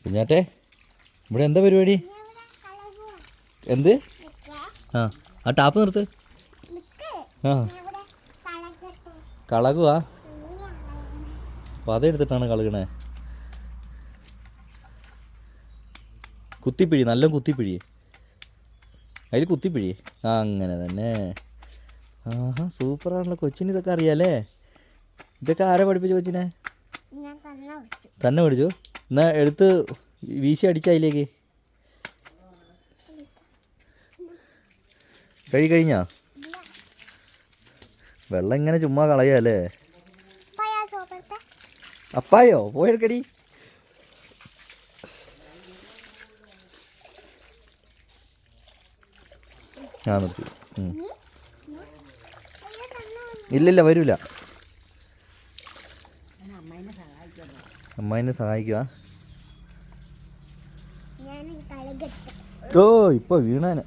കുഞ്ഞാറ്റെ ഇവിടെ എന്താ പരിപാടി? എന്ത്? ആ ടാപ്പ് നിർത്ത്. ആ കളകുവാ. പത എടുത്തിട്ടാണ് കളകണേ. കുത്തിപ്പിഴി, നല്ല കുത്തിപ്പിഴി. അതിൽ കുത്തിപ്പിഴി. ആ അങ്ങനെ തന്നെ. ആഹാ സൂപ്പറാണല്ലോ. കൊച്ചിന് ഇതൊക്കെ അറിയാലേ? ഇതൊക്കെ ആരാ പഠിപ്പിച്ചു കൊച്ചിനെ? തന്നെ പഠിച്ചു. എന്നാ എടുത്ത് വീശി അടിച്ച അതിലേക്ക് കഴിഞ്ഞാ വെള്ളം ഇങ്ങനെ ചുമ്മാ കളയല്ലേ? അപ്പായോ പോയെടുക്കടി. ആ നിർത്തി. ഇല്ലില്ല വരൂല. അമ്മായിനെ സഹായിക്കുക. ഓ ഇപ്പൊ വീണാന്.